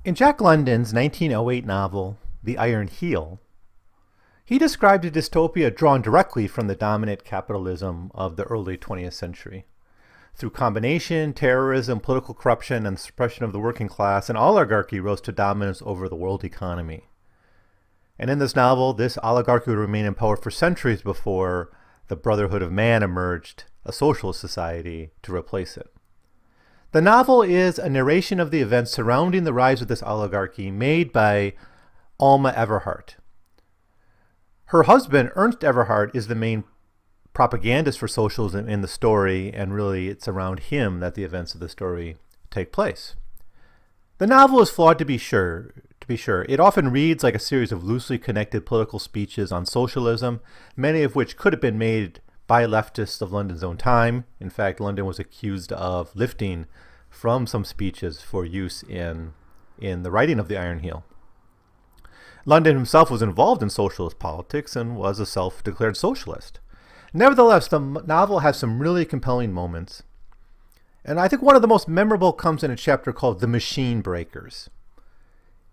In Jack London's 1908 novel, The Iron Heel, he described a dystopia drawn directly from the dominant capitalism of the early 20th century. Through combination, terrorism, political corruption, and the suppression of the working class, an oligarchy rose to dominance over the world economy. And in this novel, this oligarchy would remain in power for centuries before the Brotherhood of Man emerged, a socialist society, to replace it. The novel is a narration of the events surrounding the rise of this oligarchy made by Alma Everhart. Her husband, Ernst Everhart, is the main propagandist for socialism in the story, and really it's around him that the events of the story take place. The novel is flawed to be sure. It often reads like a series of loosely connected political speeches on socialism, many of which could have been made by leftists of London's own time. In fact, London was accused of lifting from some speeches for use in the writing of The Iron Heel. London himself was involved in socialist politics and was a self-declared socialist. Nevertheless, the novel has some really compelling moments. And I think one of the most memorable comes in a chapter called The Machine Breakers.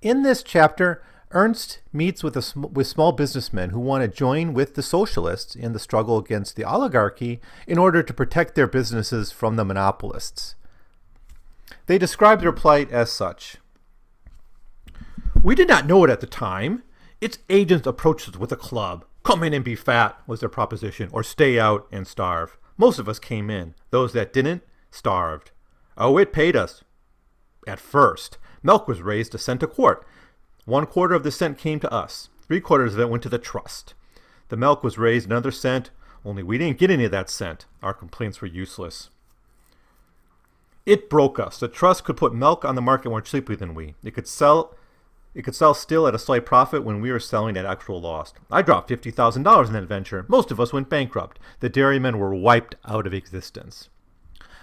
In this chapter, Ernst meets with small businessmen who want to join with the socialists in the struggle against the oligarchy in order to protect their businesses from the monopolists. They describe their plight as such. "We did not know it at the time. Its agents approached us with a club. 'Come in and be fat,' was their proposition, or 'stay out and starve.' Most of us came in. Those that didn't, starved. Oh, it paid us. At first, milk was raised a cent a quart. 1/4 of the cent came to us. 3/4 of it went to the trust. The milk was raised another cent, only we didn't get any of that cent. Our complaints were useless. It broke us. The trust could put milk on the market more cheaply than we. It could sell still at a slight profit when we were selling at actual loss. I dropped $50,000 in that venture. Most of us went bankrupt. The dairymen were wiped out of existence."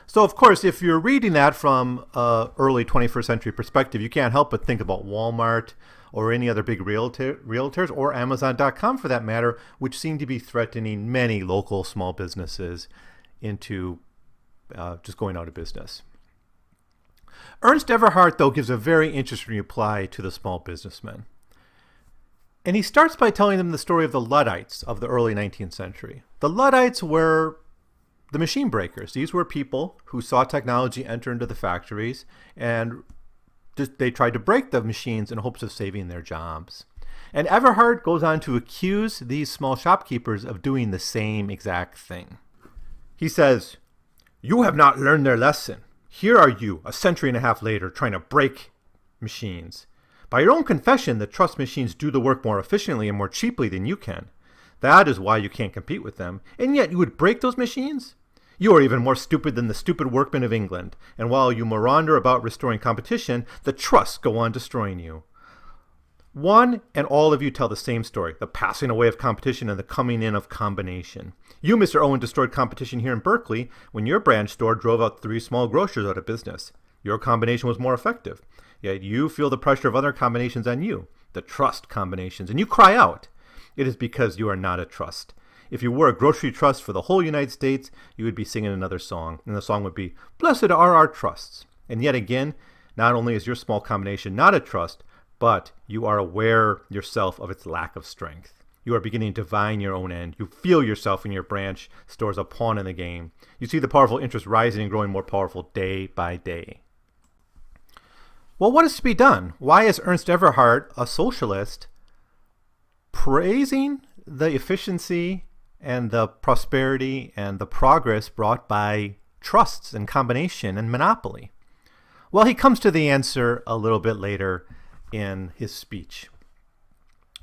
So, of course, if you're reading that from an early 21st century perspective, you can't help but think about Walmart or any other big realtors, or Amazon.com for that matter, which seem to be threatening many local small businesses into just going out of business. Ernst Everhart, though, gives a very interesting reply to the small businessmen. And he starts by telling them the story of the Luddites of the early 19th century. The Luddites were the machine breakers. These were people who saw technology enter into the factories, and they tried to break the machines in hopes of saving their jobs. And Everhart goes on to accuse these small shopkeepers of doing the same exact thing. He says, "You have not learned their lesson. Here are you, a century and a half later, trying to break machines. By your own confession, the trust machines do the work more efficiently and more cheaply than you can. That is why you can't compete with them. And yet you would break those machines? You are even more stupid than the stupid workmen of England. And while you maunder about restoring competition, the trusts go on destroying you. One and all of you tell the same story, the passing away of competition and the coming in of combination. You, Mr. Owen, destroyed competition here in Berkeley when your branch store drove out 3 small grocers out of business. Your combination was more effective. Yet you feel the pressure of other combinations on you, the trust combinations, and you cry out. It is because you are not a trust. If you were a grocery trust for the whole United States, you would be singing another song, and the song would be, 'Blessed are our trusts.' And yet again, not only is your small combination not a trust, but you are aware yourself of its lack of strength. You are beginning to divine your own end. You feel yourself in your branch store as a pawn in the game. You see the powerful interest rising and growing more powerful day by day." Well, what is to be done? Why is Ernst Everhart, a socialist, praising the efficiency and the prosperity and the progress brought by trusts and combination and monopoly? Well, he comes to the answer a little bit later in his speech.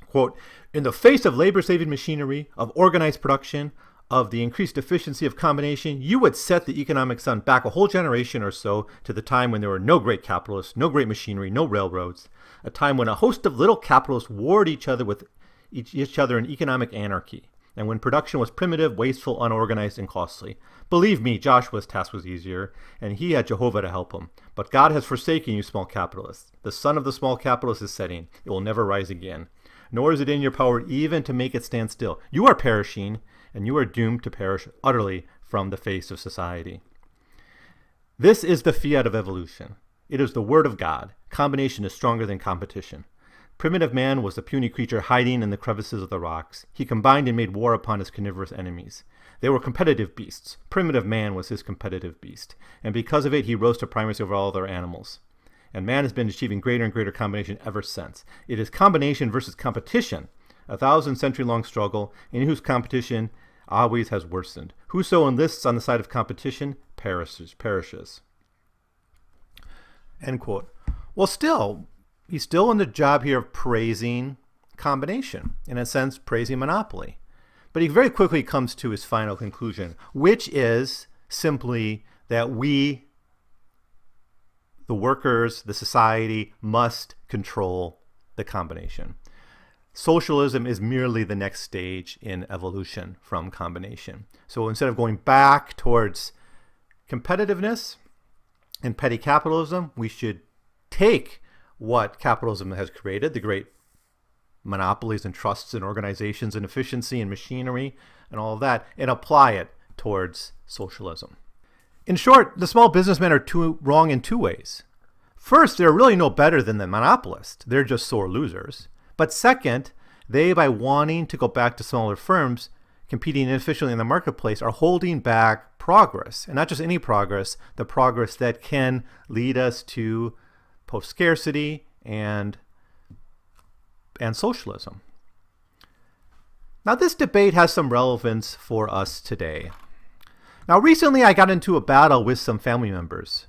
Quote, "In the face of labor-saving machinery, of organized production, of the increased efficiency of combination, you would set the economic sun back a whole generation or so to the time when there were no great capitalists, no great machinery, no railroads, a time when a host of little capitalists warred each other in economic anarchy, and when production was primitive, wasteful, unorganized, and costly. Believe me, Joshua's task was easier, and he had Jehovah to help him. But God has forsaken you, small capitalists. The sun of the small capitalist is setting. It will never rise again. Nor is it in your power even to make it stand still. You are perishing, and you are doomed to perish utterly from the face of society." This is the fiat of evolution. It is the word of God. Combination is stronger than competition. Primitive man was the puny creature hiding in the crevices of the rocks. He combined and made war upon his carnivorous enemies. They were competitive beasts. Primitive man was his competitive beast, and because of it, he rose to primacy over all other animals. And man has been achieving greater and greater combination ever since. It is combination versus competition, a 1,000-century-long struggle in whose competition always has worsened. Whoso enlists on the side of competition perishes. End quote. Well, he's still in the job here of praising combination, in a sense, praising monopoly. But he very quickly comes to his final conclusion, which is simply that we, the workers, the society, must control the combination. Socialism is merely the next stage in evolution from combination. So instead of going back towards competitiveness and petty capitalism, we should take what capitalism has created, the great monopolies and trusts and organizations and efficiency and machinery and all of that, and apply it towards socialism. In short, the small businessmen are wrong in two ways. First, they're really no better than the monopolists. They're just sore losers. But second, they, by wanting to go back to smaller firms competing inefficiently in the marketplace, are holding back progress. And not just any progress, the progress that can lead us to post-scarcity and socialism. Now, this debate has some relevance for us today. Now, recently I got into a battle with some family members,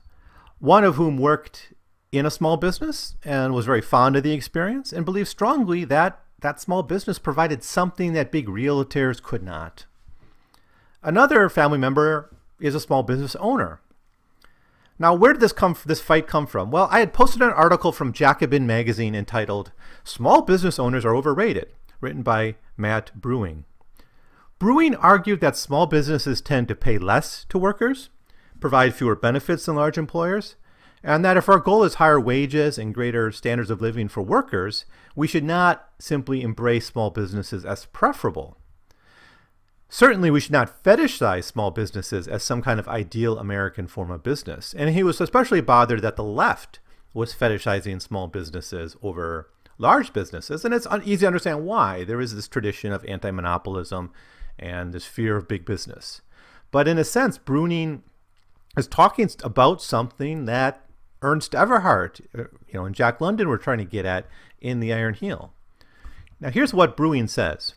one of whom worked in a small business and was very fond of the experience and believed strongly that that small business provided something that big realtors could not. Another family member is a small business owner. Now, where did this fight come from? Well, I had posted an article from Jacobin magazine entitled "Small Business Owners Are Overrated," written by Matt Brewing. Brewing argued that small businesses tend to pay less to workers, provide fewer benefits than large employers, and that if our goal is higher wages and greater standards of living for workers, we should not simply embrace small businesses as preferable. Certainly, we should not fetishize small businesses as some kind of ideal American form of business. And he was especially bothered that the left was fetishizing small businesses over large businesses. And it's easy to understand why. There is this tradition of anti-monopolism and this fear of big business. But in a sense, Brewing is talking about something that Ernst Everhart, and Jack London were trying to get at in The Iron Heel. Now, here's what Brewing says.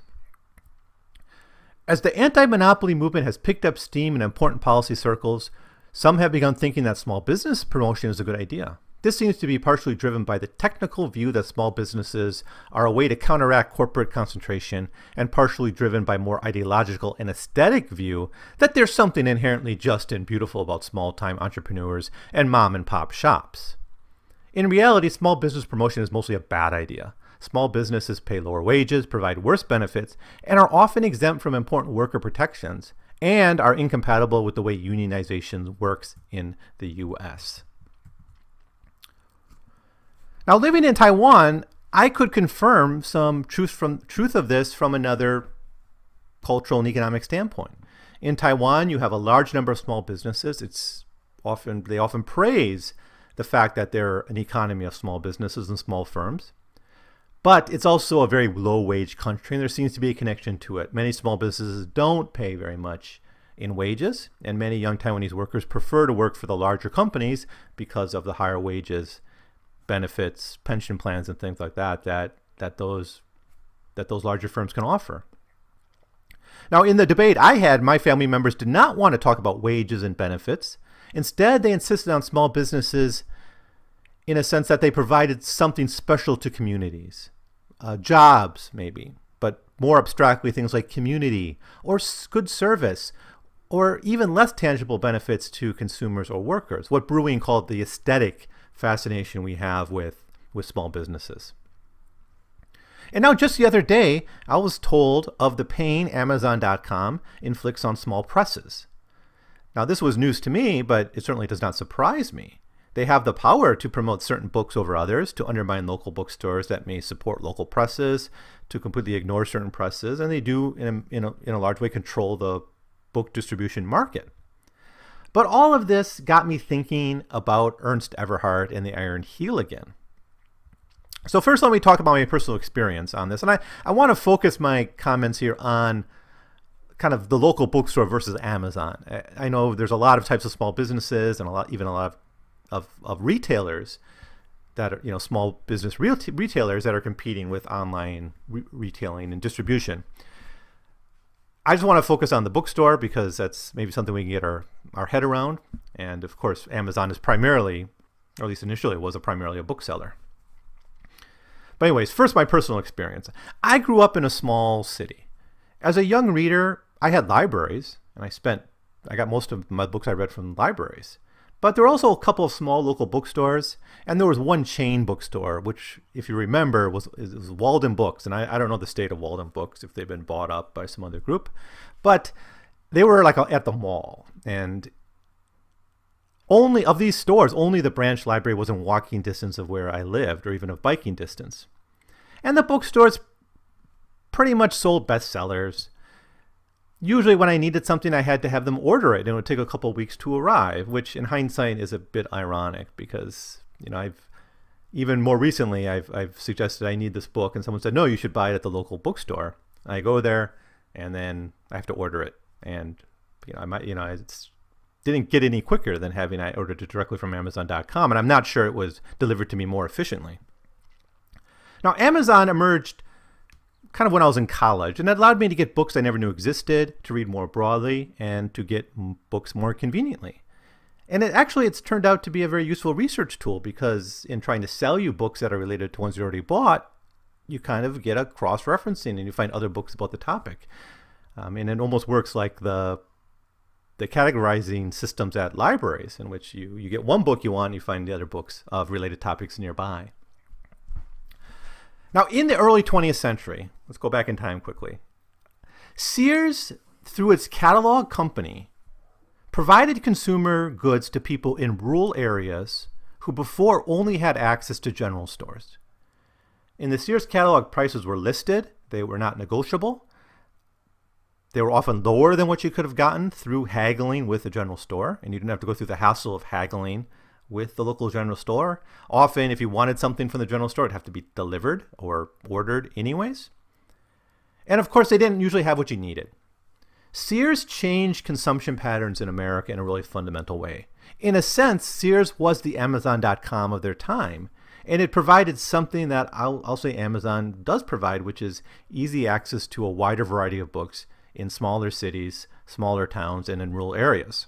As the anti-monopoly movement has picked up steam in important policy circles, some have begun thinking that small business promotion is a good idea. This seems to be partially driven by the technical view that small businesses are a way to counteract corporate concentration, and partially driven by more ideological and aesthetic view that there's something inherently just and beautiful about small-time entrepreneurs and mom-and-pop shops. In reality, small business promotion is mostly a bad idea. Small businesses pay lower wages, provide worse benefits, and are often exempt from important worker protections, and are incompatible with the way unionization works in the U.S. Now, living in Taiwan, I could confirm some truth of this from another cultural and economic standpoint. In Taiwan, you have a large number of small businesses. They often praise the fact that they're an economy of small businesses and small firms. But it's also a very low-wage country, and there seems to be a connection to it. Many small businesses don't pay very much in wages, and many young Taiwanese workers prefer to work for the larger companies because of the higher wages, benefits, pension plans, and things like that those larger firms can offer. Now, in the debate I had, my family members did not want to talk about wages and benefits. Instead, they insisted on small businesses in a sense that they provided something special to communities. Jobs, maybe, but more abstractly, things like community or good service, or even less tangible benefits to consumers or workers, what Brewing called the aesthetic fascination we have with small businesses. And now, just the other day, I was told of the pain Amazon.com inflicts on small presses. Now, this was news to me, but it certainly does not surprise me. They have the power to promote certain books over others, to undermine local bookstores that may support local presses, to completely ignore certain presses, and they do, in a large way, control the book distribution market. But all of this got me thinking about Ernst Everhart and the Iron Heel again. So first, let me talk about my personal experience on this. And I want to focus my comments here on kind of the local bookstore versus Amazon. I know there's a lot of types of small businesses and even a lot of retailers that are, small business retailers that are competing with online retailing and distribution. I just want to focus on the bookstore because that's maybe something we can get our head around. And of course, Amazon is primarily, or at least initially, was primarily a bookseller. But anyways, first, my personal experience. I grew up in a small city. As a young reader, I had libraries, and I got most of my books I read from libraries. But there were also a couple of small local bookstores, and there was one chain bookstore, which, if you remember, was Walden Books. And I don't know the state of Walden Books, if they've been bought up by some other group. But they were like at the mall. And only of these stores, only the branch library was in walking distance of where I lived, or even of biking distance. And the bookstores pretty much sold bestsellers. Usually when I needed something, I had to have them order it, and it would take a couple of weeks to arrive, which in hindsight is a bit ironic because, even more recently, I've suggested I need this book, and someone said, no, you should buy it at the local bookstore. I go there, and then I have to order it. And, it didn't get any quicker than having I ordered it directly from Amazon.com, and I'm not sure it was delivered to me more efficiently. Now, Amazon emerged kind of when I was in college, and it allowed me to get books I never knew existed, to read more broadly, and to get books more conveniently. And it's turned out to be a very useful research tool because in trying to sell you books that are related to ones you already bought, you kind of get a cross-referencing and you find other books about the topic. And it almost works like the categorizing systems at libraries, in which you get one book you want, and you find the other books of related topics nearby. Now, in the early 20th century, let's go back in time quickly, Sears, through its catalog company, provided consumer goods to people in rural areas who before only had access to general stores. In the Sears catalog, prices were listed. They were not negotiable. They were often lower than what you could have gotten through haggling with the general store, and you didn't have to go through the hassle of haggling with the local general store. Often, if you wanted something from the general store, it'd have to be delivered or ordered anyways. And of course, they didn't usually have what you needed. Sears changed consumption patterns in America in a really fundamental way. In a sense, Sears was the Amazon.com of their time, and it provided something that I'll say Amazon does provide, which is easy access to a wider variety of books in smaller cities, smaller towns, and in rural areas.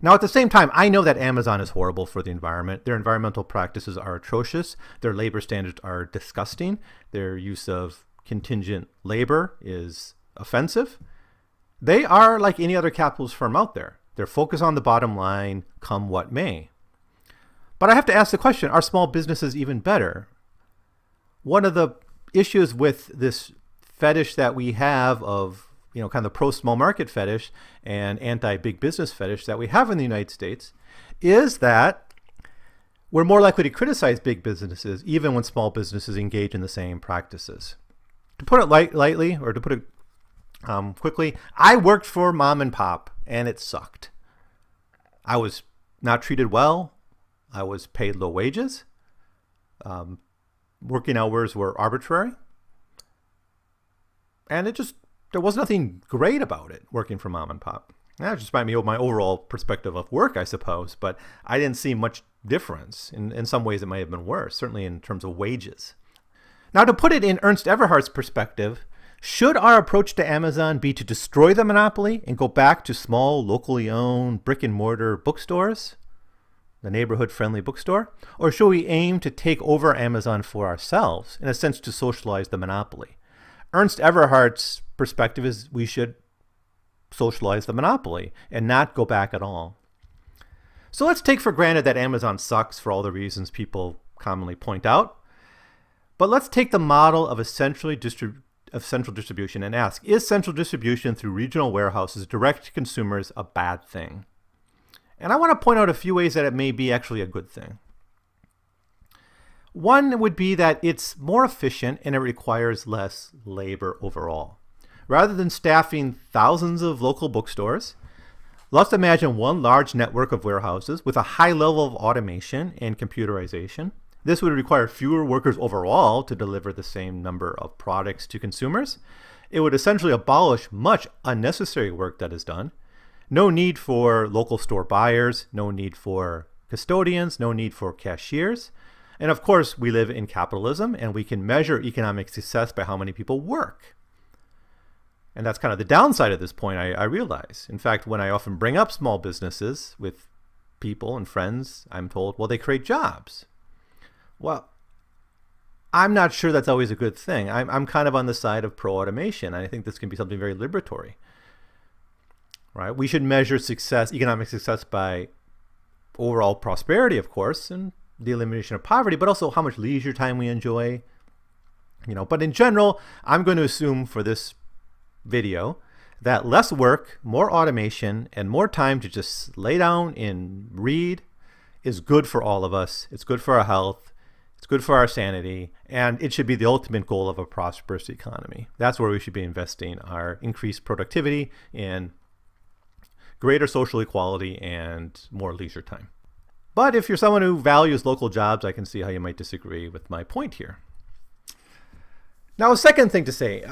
Now, at the same time, I know that Amazon is horrible for the environment. Their environmental practices are atrocious. Their labor standards are disgusting. Their use of contingent labor is offensive. They are like any other capitalist firm out there. They're focused on the bottom line, come what may. But I have to ask the question, are small businesses even better? One of the issues with this fetish that we have of kind of pro-small market fetish and anti-big business fetish that we have in the United States is that we're more likely to criticize big businesses even when small businesses engage in the same practices. To put it lightly, or to put it quickly, I worked for mom and pop and it sucked. I was not treated well. I was paid low wages. Working hours were arbitrary. And there was nothing great about it, working for mom and pop. That just might be my overall perspective of work, I suppose, but I didn't see much difference. In some ways, it might have been worse, certainly in terms of wages. Now, to put it in Ernst Everhart's perspective, should our approach to Amazon be to destroy the monopoly and go back to small, locally owned, brick-and-mortar bookstores, the neighborhood-friendly bookstore, or should we aim to take over Amazon for ourselves, in a sense to socialize the monopoly? Ernst Everhart's perspective is we should socialize the monopoly and not go back at all. So let's take for granted that Amazon sucks for all the reasons people commonly point out. But let's take the model of central distribution and ask, is central distribution through regional warehouses direct to consumers a bad thing? And I want to point out a few ways that it may be actually a good thing. One would be that it's more efficient and it requires less labor overall. Rather than staffing thousands of local bookstores, Let's imagine one large network of warehouses with a high level of automation and computerization. This would require fewer workers overall to deliver the same number of products to consumers. It would essentially abolish much unnecessary work that is done. No need for local store buyers, no need for custodians, no need for cashiers. And of course, we live in capitalism and we can measure economic success by how many people work. And that's kind of the downside of this point, I realize. In fact, when I often bring up small businesses with people and friends, I'm told, well, they create jobs. Well, I'm not sure that's always a good thing. I'm kind of on the side of pro-automation. I think this can be something very liberatory. Right? We should measure success, economic success, by overall prosperity, of course, and the elimination of poverty, but also how much leisure time we enjoy. But in general, I'm going to assume for this video that less work, more automation, and more time to just lay down and read is good for all of us. It's good for our health. It's good for our sanity. And it should be the ultimate goal of a prosperous economy. That's where we should be investing our increased productivity in greater social equality and more leisure time. But if you're someone who values local jobs, I can see how you might disagree with my point here. Now, a second thing to say,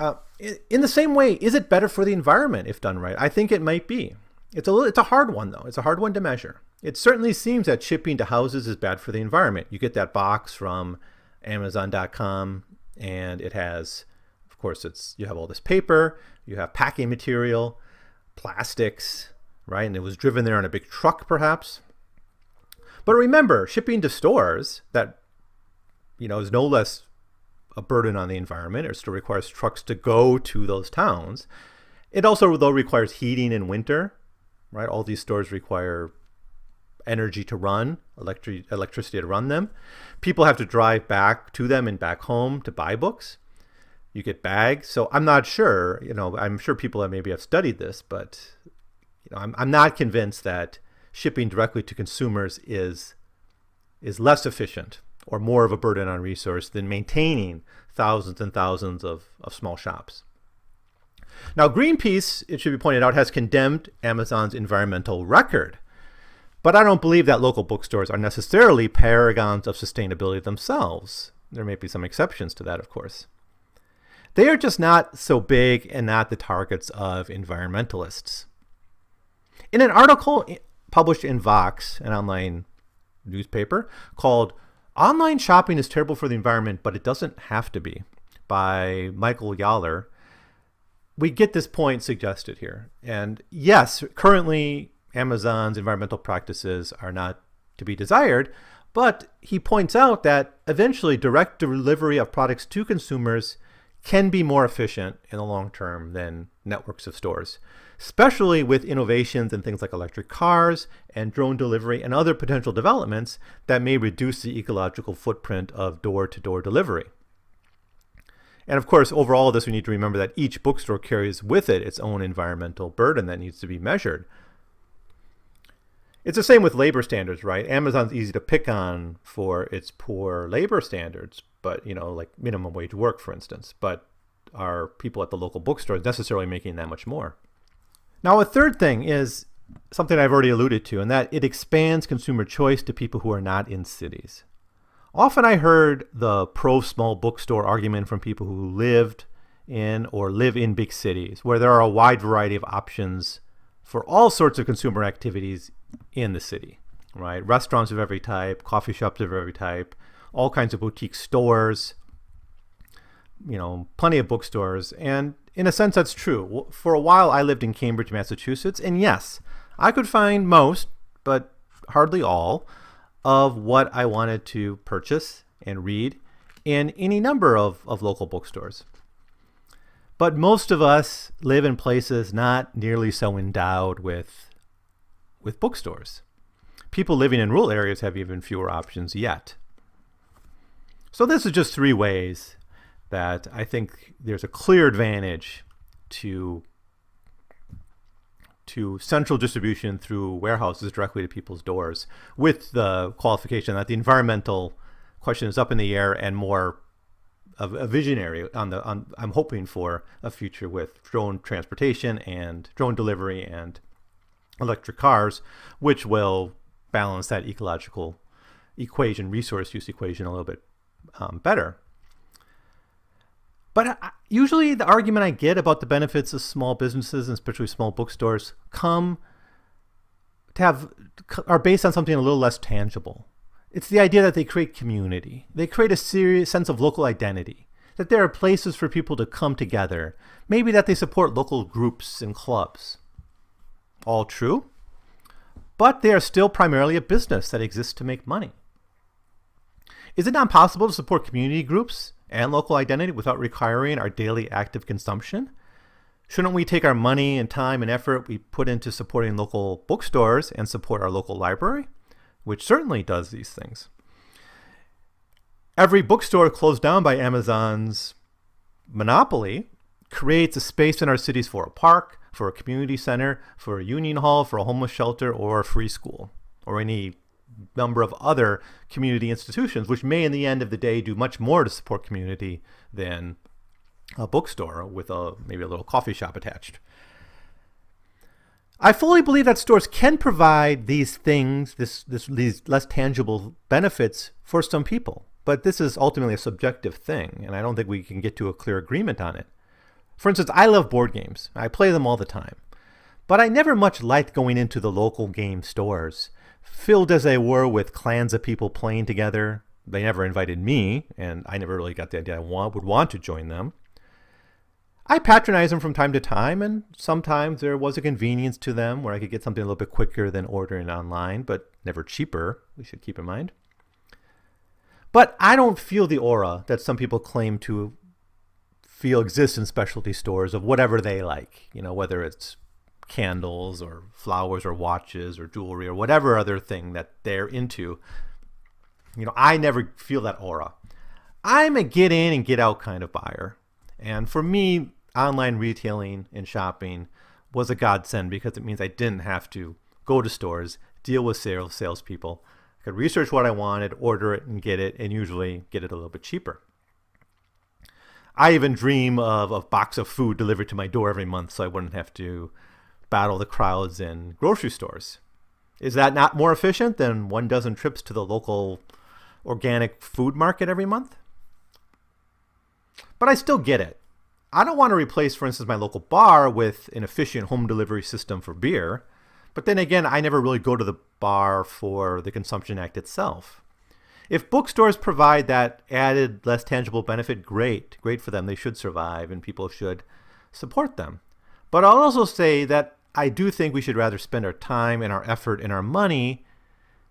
in the same way, is it better for the environment if done right? I think it might be. It's a hard one, though. It's a hard one to measure. It certainly seems that shipping to houses is bad for the environment. You get that box from Amazon.com, and it has, of course, you have all this paper, you have packing material, plastics, right? And it was driven there on a big truck, perhaps. But remember, shipping to stores that, is no less a burden on the environment. It still requires trucks to go to those towns. It also, though, requires heating in winter, right? All these stores require energy to run, electricity to run them. People have to drive back to them and back home to buy books. You get bags. So I'm not sure, I'm sure people maybe have studied this, but I'm not convinced that shipping directly to consumers is less efficient or more of a burden on resource than maintaining thousands and thousands of small shops. Now, Greenpeace, it should be pointed out, has condemned Amazon's environmental record. But I don't believe that local bookstores are necessarily paragons of sustainability themselves. There may be some exceptions to that, of course. They are just not so big and not the targets of environmentalists. In an article published in Vox, an online newspaper, called "Online Shopping is Terrible for the Environment, but It Doesn't Have to Be," by Michael Yaller, we get this point suggested here. And yes, currently Amazon's environmental practices are not to be desired, but he points out that eventually direct delivery of products to consumers can be more efficient in the long term than networks of stores, especially with innovations in things like electric cars and drone delivery and other potential developments that may reduce the ecological footprint of door-to-door delivery. And of course, over all of this, we need to remember that each bookstore carries with it its own environmental burden that needs to be measured. It's the same with labor standards, right? Amazon's easy to pick on for its poor labor standards, but like minimum wage work, for instance. But are people at the local bookstores necessarily making that much more? Now, a third thing is something I've already alluded to, and that it expands consumer choice to people who are not in cities. Often I heard the pro-small bookstore argument from people who lived in or live in big cities, where there are a wide variety of options for all sorts of consumer activities in the city, right? Restaurants of every type, coffee shops of every type, all kinds of boutique stores, plenty of bookstores. And in a sense, that's true. For a while, I lived in Cambridge, Massachusetts, and yes, I could find most, but hardly all, of what I wanted to purchase and read in any number of local bookstores. But most of us live in places not nearly so endowed with bookstores. People living in rural areas have even fewer options yet. So this is just three ways that I think there's a clear advantage to central distribution through warehouses directly to people's doors, with the qualification that the environmental question is up in the air and more of a visionary I'm hoping for a future with drone transportation and drone delivery and electric cars, which will balance that ecological equation, resource use equation, a little bit better. But usually the argument I get about the benefits of small businesses, and especially small bookstores, are based on something a little less tangible. It's the idea that they create community. They create a serious sense of local identity, that there are places for people to come together, maybe that they support local groups and clubs. All true, but they are still primarily a business that exists to make money. Is it not possible to support community groups and local identity without requiring our daily active consumption? Shouldn't we take our money and time and effort we put into supporting local bookstores and support our local library, which certainly does these things? Every bookstore closed down by Amazon's monopoly creates a space in our cities for a park, for a community center, for a union hall, for a homeless shelter, or a free school, or any number of other community institutions, which may in the end of the day do much more to support community than a bookstore with maybe a little coffee shop attached. I fully believe that stores can provide these things, these less tangible benefits for some people, but this is ultimately a subjective thing, and I don't think we can get to a clear agreement on it. For instance, I love board games. I play them all the time, but I never much liked going into the local game stores, filled as they were with clans of people playing together. They never invited me, and I never really got the idea I would want to join them. I patronize them from time to time, and sometimes there was a convenience to them where I could get something a little bit quicker than ordering online, but never cheaper, we should keep in mind. But I don't feel the aura that some people claim to feel exists in specialty stores of whatever they like, whether it's candles or flowers or watches or jewelry or whatever other thing that they're into. I never feel that aura. I'm a get in and get out kind of buyer. And for me, online retailing and shopping was a godsend because it means I didn't have to go to stores, deal with salespeople. I could research what I wanted, order it and get it, and usually get it a little bit cheaper. I even dream of a box of food delivered to my door every month so I wouldn't have to battle the crowds in grocery stores. Is that not more efficient than 12 trips to the local organic food market every month? But I still get it. I don't want to replace, for instance, my local bar with an efficient home delivery system for beer. But then again, I never really go to the bar for the consumption act itself. If bookstores provide that added, less tangible benefit, great for them. They should survive and people should support them. But I'll also say that I do think we should rather spend our time and our effort and our money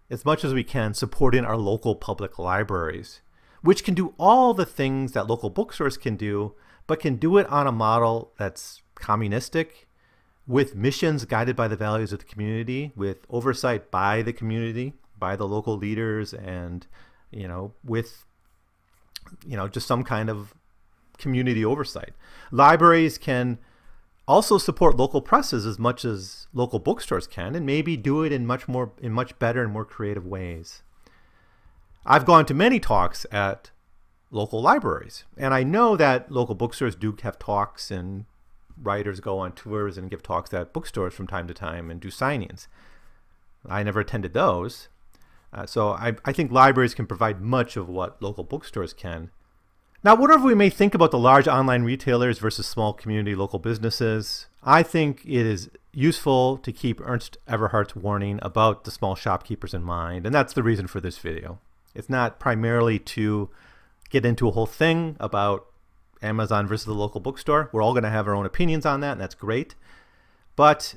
as much as we can supporting our local public libraries, which can do all the things that local bookstores can do, but can do it on a model that's communistic, with missions guided by the values of the community, with oversight by the community, by the local leaders, and with just some kind of community oversight. Libraries can also support local presses as much as local bookstores can, and maybe do it in much better and more creative ways. I've gone to many talks at local libraries, and I know that local bookstores do have talks, and writers go on tours and give talks at bookstores from time to time and do signings. I never attended those. So I think libraries can provide much of what local bookstores can. Now, whatever we may think about the large online retailers versus small community local businesses, I think it is useful to keep Ernst Everhart's warning about the small shopkeepers in mind, and that's the reason for this video. It's not primarily to get into a whole thing about Amazon versus the local bookstore. We're all going to have our own opinions on that, and that's great. But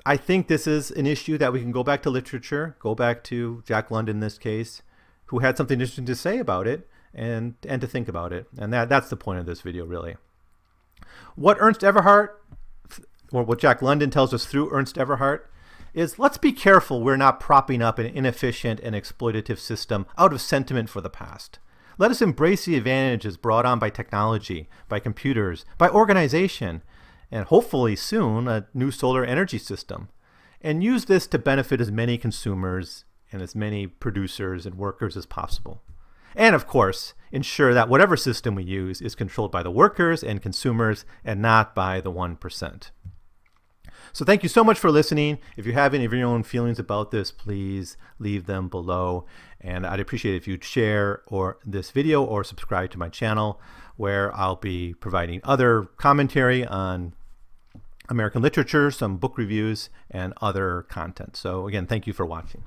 I think this is an issue that we can go back to literature, go back to Jack London in this case, who had something interesting to say about it and to think about it. And that's the point of this video, really. What Jack London tells us through Ernst Everhart is, let's be careful we're not propping up an inefficient and exploitative system out of sentiment for the past. Let us embrace the advantages brought on by technology, by computers, by organization, and hopefully soon a new solar energy system, and use this to benefit as many consumers and as many producers and workers as possible. And of course, ensure that whatever system we use is controlled by the workers and consumers and not by the 1%. So thank you so much for listening. If you have any of your own feelings about this, please leave them below. And I'd appreciate it if you'd share this video or subscribe to my channel, where I'll be providing other commentary on American literature, some book reviews, and other content. So again, thank you for watching.